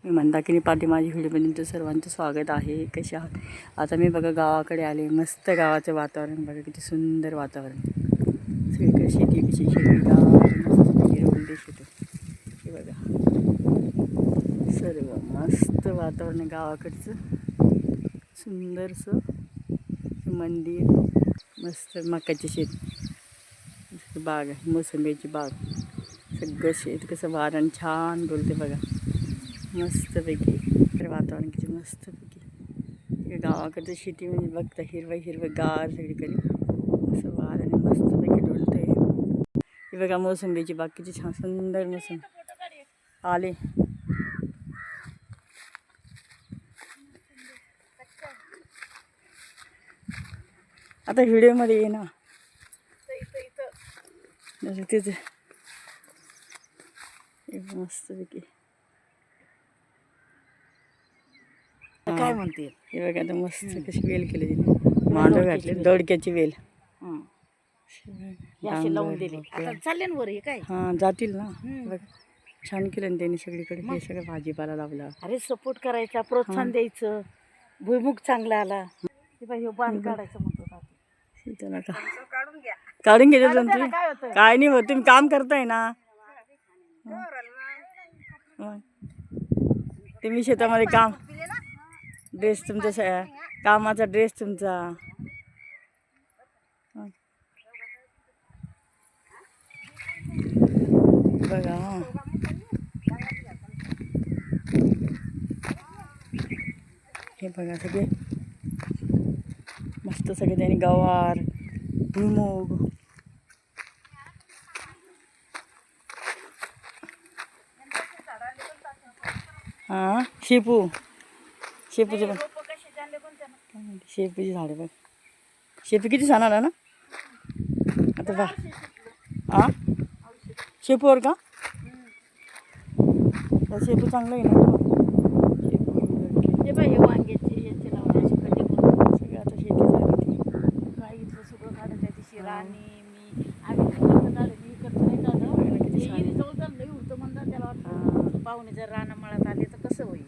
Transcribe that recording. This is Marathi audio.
मी मंदाकिनी पाटील माझी व्हिडिओमध्ये तुमचं सर्वांचं स्वागत आहे. कसे आहात? आता मी बघा गावाकडे आले. मस्त गावाचं वातावरण बघा, किती सुंदर वातावरण. सगळीकडे शेती कशी हिरवीगार मस्त हिरवळ दिसते. हे बघा सर्व मस्त वातावरण आहे गावाकडचं. सुंदरसं मंदिर, मस्त मकाची शेत, बाग आहे, मोसंबीची बाग. सगळं शेत कसं वारण छान बोलते बघा, मस्तपैकी वातावरण किती मस्तपैकी. गावाकडचं शेती म्हणजे बघता हिरवं गार सगळीकडे असं वाऱ्याने मस्तपैकी डोलतंय. हे बघा मोसंबीची बाग किती छान सुंदर मोसंबी आले. आता व्हिडिओमध्ये ये ना तिथे मस्तपैकी. काय म्हणते? हे बघा आता मस्त कशी वेल केली तिने, मांडव घातले, दोडक्याची वेल लावून दिली. आता चालले ना वर हे काय? हां जातील ना. बघा छान केलं ना त्यांनी सगळीकडे. हे सगळं भाजीपाला लावला. अरे सपोर्ट करायचा, प्रोत्साहन द्यायचं. भुईमुग चांगला आला हे बांध काढायचं म्हणतो. काढून घ्यायचं तुम्ही. काय नाही होत, तुम्ही काम करताय ना. तुम्ही शेतामध्ये काम, ड्रेस तुमचा, कामाचा ड्रेस तुमचा. बघा हे बघा सगळे मस्त सगळे त्यांनी गवार, भुईमूग. हां शेपूचे पण शेपूची झाडे बघ. शेपू किती छान आला ना आता बघ. हां शेपूवर का? शेपू चांगलं आहे ना. हे बाई वांग्याची याची लावण्याची कधी सगळं आता शेती झाली. गाईचं सगळं काढत आहे. शिरा आणि मी आम्ही झालं मी इकडचं नाही झालं. जवळ झालं नाही उरतं म्हणतात. त्याला वाटतं पाहुणे जर रानामाळात आले तर कसं होईल.